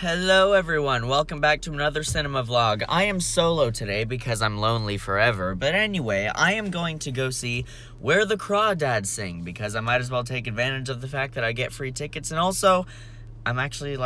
Hello everyone, welcome back to another cinema vlog. I am solo today because I'm lonely forever, but anyway, I am going to go see Where the Crawdads Sing because I might as well take advantage of the fact that I get free tickets, and also, I'm actually,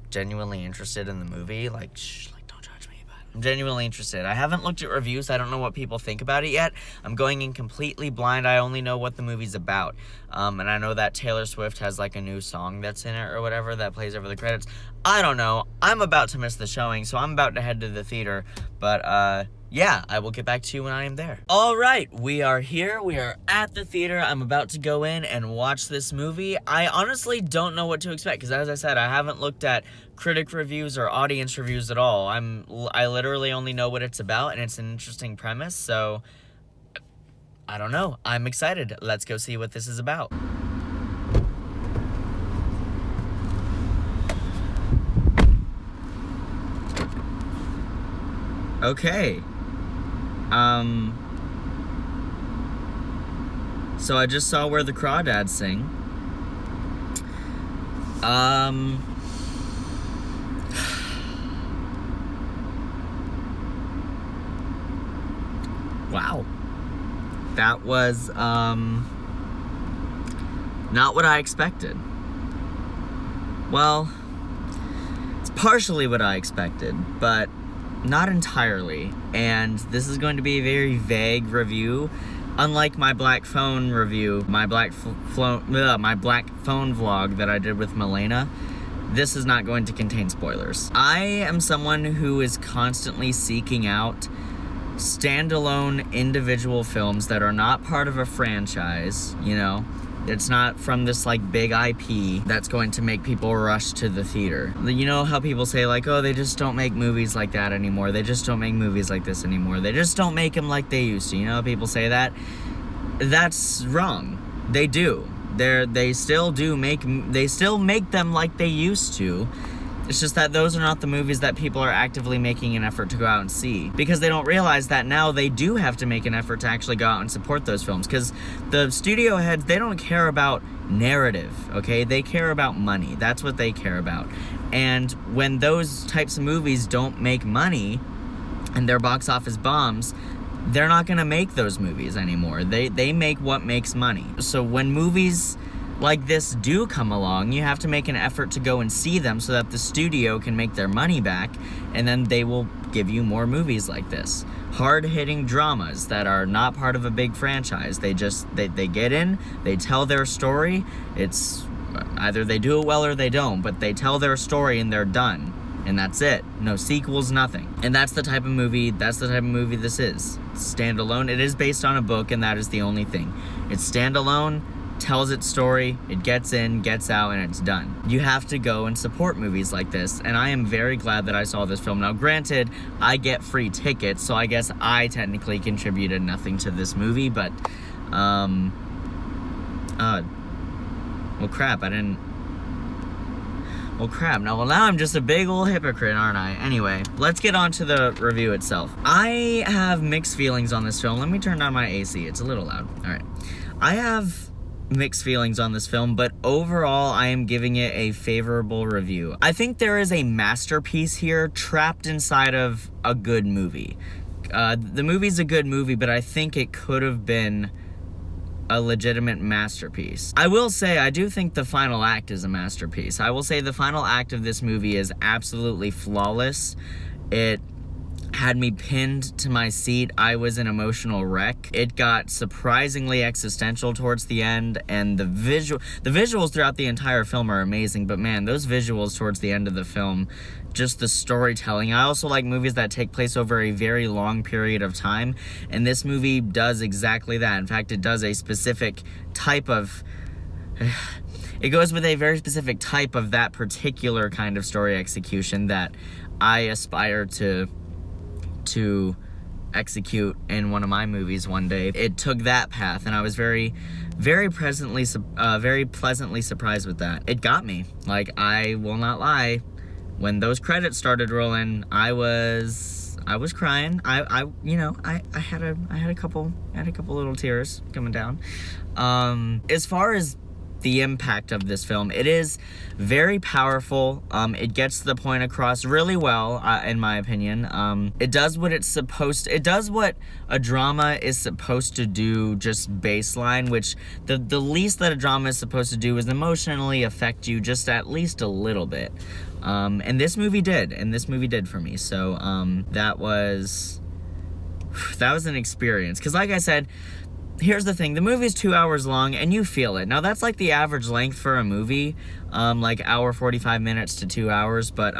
genuinely interested in the movie. Don't judge me, but I'm genuinely interested. I haven't looked at reviews, I don't know what people think about it yet. I'm going in completely blind, I only know what the movie's about. And I know that Taylor Swift has, a new song that's in it or whatever that plays over the credits. I don't know. I'm about to miss the showing, so I'm about to head to the theater. But, yeah, I will get back to you when I am there. All right, we are here. We are at the theater. I'm about to go in and watch this movie. I honestly don't know what to expect because, as I said, I haven't looked at critic reviews or audience reviews at all. I literally only know what it's about, and it's an interesting premise, so I don't know. I'm excited. Let's go see what this is about. Okay. So I just saw Where the Crawdads Sing. Wow. That was, not what I expected. Well, it's partially what I expected, but not entirely, and this is going to be a very vague review. Unlike my black phone review, my black phone vlog that I did with Milena, this is not going to contain spoilers. I am someone who is constantly seeking out standalone individual films that are not part of a franchise, It's not from this, big IP that's going to make people rush to the theater. You know how people say, oh, they just don't make movies like that anymore. They just don't make movies like this anymore. They just don't make them like they used to. You know how people say that? That's wrong. They do. They still make them like they used to. It's just that those are not the movies that people are actively making an effort to go out and see. Because they don't realize that now they do have to make an effort to actually go out and support those films. Because the studio heads, they don't care about narrative, okay? They care about money. That's what they care about. And when those types of movies don't make money, and they're box office bombs, they're not gonna make those movies anymore. They make what makes money. So when movies like this do come along, you have to make an effort to go and see them so that the studio can make their money back, and then they will give you more movies like this. Hard-hitting dramas that are not part of a big franchise. They get in, they tell their story. It's either they do it well or they don't, but they tell their story and they're done. And that's it. No sequels, nothing. And that's the type of movie this is. Standalone. It is based on a book, and that is the only thing. It's standalone, tells its story, it gets in, gets out, and it's done. You have to go and support movies like this, and I am very glad that I saw this film. Now, granted, I get free tickets, so I guess I technically contributed nothing to this movie, but, well, crap, now I'm just a big old hypocrite, aren't I? Anyway, let's get on to the review itself. I have mixed feelings on this film. Let me turn down my AC, it's a little loud. Alright. I have mixed feelings on this film, but overall I am giving it a favorable review. I think there is a masterpiece here trapped inside of a good movie. The movie's a good movie, but I think it could have been a legitimate masterpiece. I will say, I do think the final act is a masterpiece. I will say the final act of this movie is absolutely flawless. It had me pinned to my seat. I was an emotional wreck. It got surprisingly existential towards the end, and the visuals throughout the entire film are amazing, but man, those visuals towards the end of the film, just the storytelling. I also like movies that take place over a very long period of time, and this movie does exactly that. In fact, it does a specific type of... It goes with a very specific type of that particular kind of story execution that I aspire to execute in one of my movies one day. It took that path, and I was very pleasantly surprised with that. It got me. I will not lie. When those credits started rolling, I was crying. I had a couple little tears coming down. As far as the impact of this film. It is very powerful. It gets the point across really well, in my opinion. It does what it's supposed to. It does what a drama is supposed to do, just baseline, which the least that a drama is supposed to do is emotionally affect you just at least a little bit. And this movie did. And this movie did for me. So that was an experience. Because like I said, here's the thing. The movie's 2 hours long, and you feel it. Now, that's like the average length for a movie. Like hour 45 minutes to 2 hours. But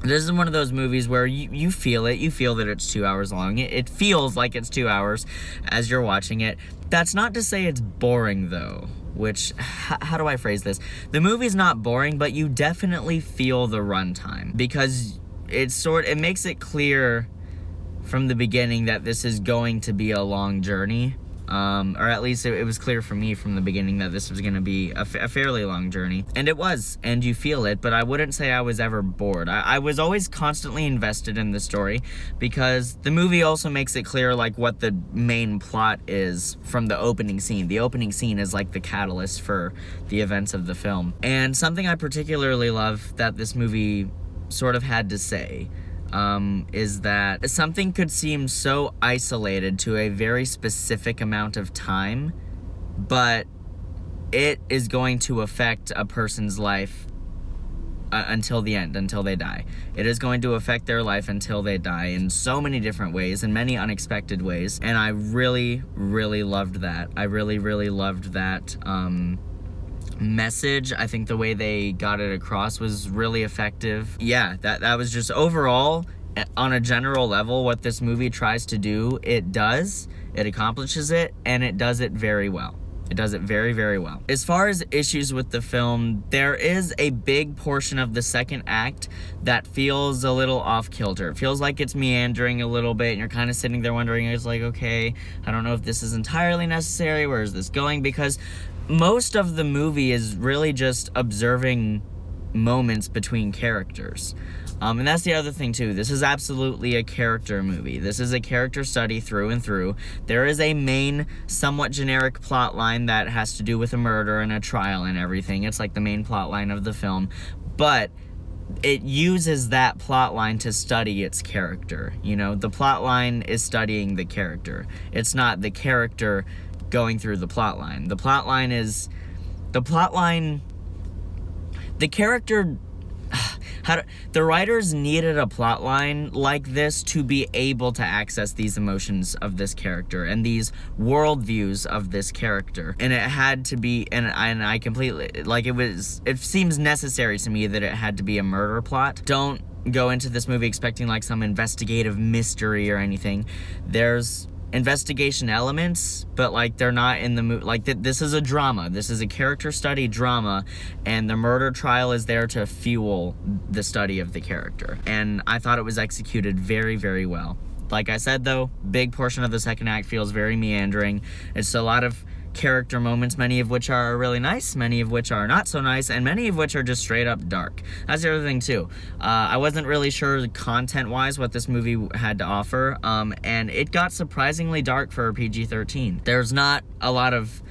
this is one of those movies where you feel it. You feel that it's 2 hours long. It feels like it's 2 hours as you're watching it. That's not to say it's boring, though. Which, how do I phrase this? The movie's not boring, but you definitely feel the runtime. Because it makes it clear from the beginning that this is going to be a long journey. Or at least it was clear for me from the beginning that this was going to be a fairly long journey. And it was, and you feel it, but I wouldn't say I was ever bored. I was always constantly invested in the story, because the movie also makes it clear, like, what the main plot is from the opening scene. The opening scene is, like, the catalyst for the events of the film. And something I particularly love that this movie sort of had to say is that something could seem so isolated to a very specific amount of time, but it is going to affect a person's life until the end, until they die. It is going to affect their life until they die in so many different ways, in many unexpected ways, and I really, really loved that. I really, really loved that message. I think the way they got it across was really effective. Yeah, that was just overall, on a general level, what this movie tries to do, it does. It accomplishes it, and it does it very well. It does it very, very well. As far as issues with the film, there is a big portion of the second act that feels a little off-kilter. It feels like it's meandering a little bit, and you're kind of sitting there wondering, it's like, okay, I don't know if this is entirely necessary. Where is this going? Because most of the movie is really just observing moments between characters. And that's the other thing, too. This is absolutely a character movie. This is a character study through and through. There is a main, somewhat generic plot line that has to do with a murder and a trial and everything. It's like the main plot line of the film. But it uses that plot line to study its character. You know, the plot line is studying the character. It's not the character going through the plot line. The character, the writers needed a plot line like this to be able to access these emotions of this character and these worldviews of this character. And it had to be, and I completely, like, it seems necessary to me that it had to be a murder plot. Don't go into this movie expecting like some investigative mystery or anything. There's investigation elements, but like they're not in the movie. Like this is a drama. This is a character study drama, and the murder trial is there to fuel the study of the character. And I thought it was executed very, very well. Like I said, though, big portion of the second act feels very meandering. It's a lot of character moments, many of which are really nice, many of which are not so nice, and many of which are just straight up dark. That's the other thing too. I wasn't really sure content-wise what this movie had to offer, and it got surprisingly dark for a PG-13. There's not a lot of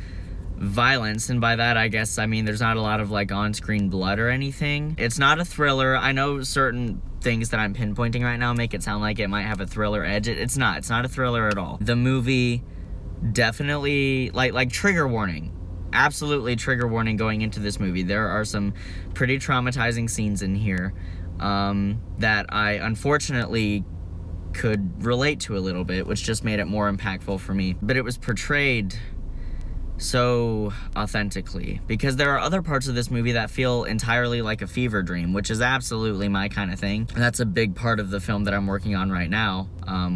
violence, and by that I guess I mean there's not a lot of like on-screen blood or anything. It's not a thriller. I know certain things that I'm pinpointing right now make it sound like it might have a thriller edge. It's not a thriller at all. The movie definitely, like trigger warning, absolutely trigger warning going into this movie. There are some pretty traumatizing scenes in here that I unfortunately could relate to a little bit, which just made it more impactful for me. But it was portrayed so authentically, because there are other parts of this movie that feel entirely like a fever dream, which is absolutely my kind of thing. And that's a big part of the film that I'm working on right now,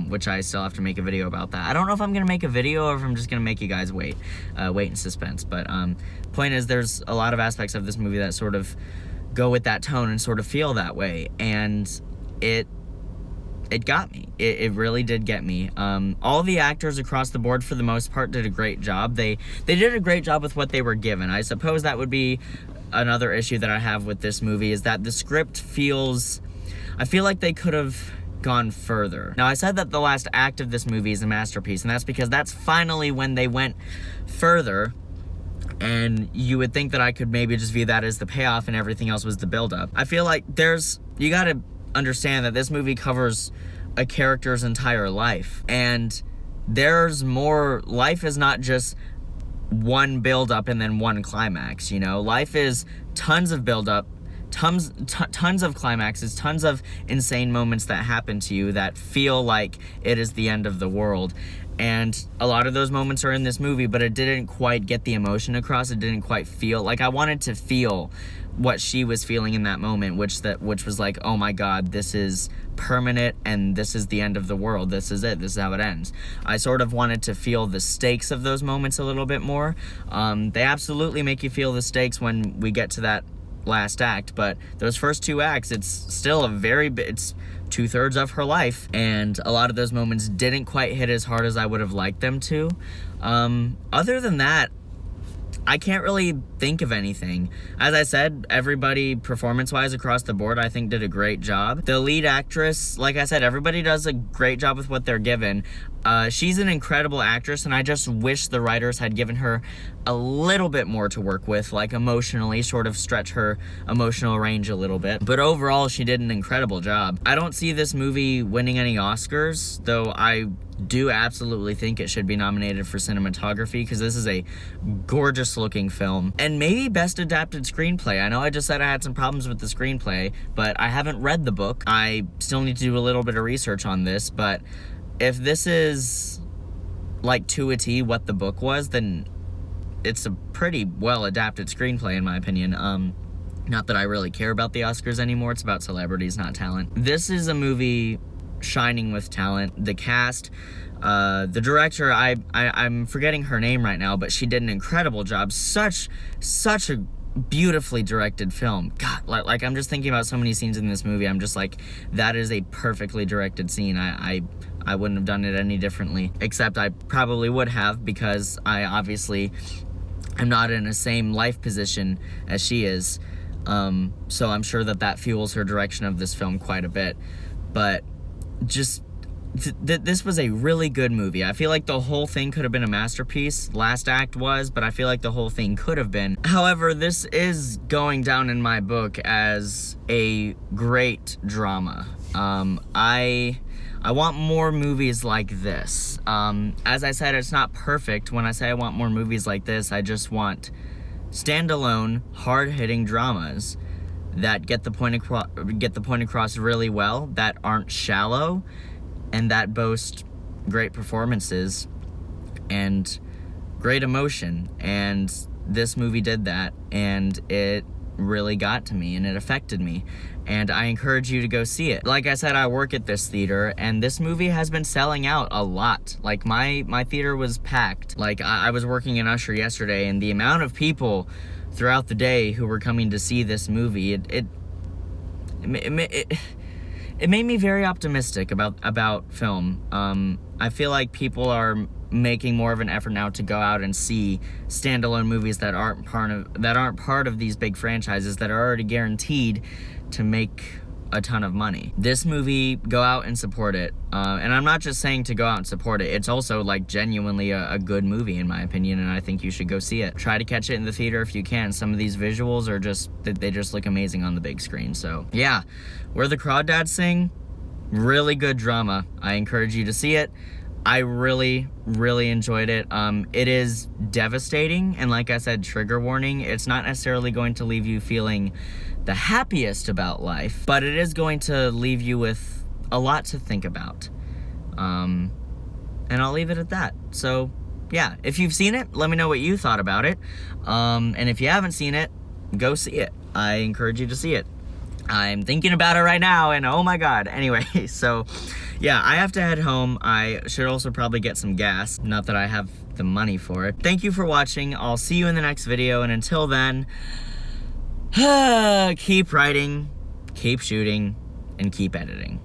which I still have to make a video about that. I don't know if I'm gonna make a video or if I'm just gonna make you guys wait in suspense, but point is, there's a lot of aspects of this movie that sort of go with that tone and sort of feel that way, and it got me. It really did get me. All the actors across the board, for the most part, did a great job. They did a great job with what they were given. I suppose that would be another issue that I have with this movie, is that the script feels, I feel like they could have gone further. Now, I said that the last act of this movie is a masterpiece, and that's because that's finally when they went further And you would think that I could maybe just view that as the payoff and everything else was the buildup. I feel like you gotta understand that this movie covers a character's entire life. And there's more, life is not just one buildup and then one climax, you know? Life is tons of buildup, tons of climaxes, tons of insane moments that happen to you that feel like it is the end of the world. And a lot of those moments are in this movie, but it didn't quite get the emotion across. It didn't quite feel like I wanted to feel what she was feeling in that moment, which was like, oh my God, this is permanent and this is the end of the world. This is it. This is how it ends. I sort of wanted to feel the stakes of those moments a little bit more. They absolutely make you feel the stakes when we get to that last act, but those first 2 acts, it's still it's 2/3 of her life, and a lot of those moments didn't quite hit as hard as I would have liked them to. Other than that, I can't really think of anything. As I said, everybody performance-wise across the board I think did a great job. The lead actress, like I said, everybody does a great job with what they're given. She's an incredible actress, and I just wish the writers had given her a little bit more to work with, like emotionally, sort of stretch her emotional range a little bit. But overall, she did an incredible job. I don't see this movie winning any Oscars, though I do absolutely think it should be nominated for cinematography, because this is a gorgeous looking film. And maybe best adapted screenplay. I know I just said I had some problems with the screenplay, but I haven't read the book. I still need to do a little bit of research on this, but if this is like to a T what the book was, then it's a pretty well adapted screenplay in my opinion. Not that I really care about the Oscars anymore. It's about celebrities, not talent. This is a movie shining with talent. The cast, the director, I'm forgetting her name right now, but she did an incredible job. Such a beautifully directed film. God, like I'm just thinking about so many scenes in this movie. I'm just like, that is a perfectly directed scene. I wouldn't have done it any differently, except I probably would have, because I obviously am not in the same life position as she is. So I'm sure that fuels her direction of this film quite a bit. But just this was a really good movie. I feel like the whole thing could have been a masterpiece. Last act was, but I feel like the whole thing could have been. However, this is going down in my book as a great drama. I want more movies like this. As I said, it's not perfect. When I say I want more movies like this, I just want standalone, hard-hitting dramas that get the point across really well, that aren't shallow, and that boast great performances and great emotion. And this movie did that, and it really got to me, and it affected me. And I encourage you to go see it. Like I said, I work at this theater, and this movie has been selling out a lot. Like, my theater was packed. Like, I was working in Usher yesterday, and the amount of people throughout the day who were coming to see this movie, it made me very optimistic about film. I feel like people are making more of an effort now to go out and see standalone movies that aren't part of these big franchises that are already guaranteed to make a ton of money. This movie, go out and support it. And I'm not just saying to go out and support it. It's also like genuinely a good movie in my opinion, and I think you should go see it. Try to catch it in the theater if you can. Some of these visuals are they just look amazing on the big screen. So yeah, Where the Crawdads Sing, really good drama. I encourage you to see it. I really, really enjoyed it. It is devastating, and like I said, trigger warning. It's not necessarily going to leave you feeling the happiest about life, but it is going to leave you with a lot to think about. And I'll leave it at that. So yeah, if you've seen it, let me know what you thought about it. And if you haven't seen it, go see it. I encourage you to see it. I'm thinking about it right now, and oh my god. Anyway, so yeah, I have to head home. I should also probably get some gas. Not that I have the money for it. Thank you for watching. I'll see you in the next video, and until then, keep writing, keep shooting, and keep editing.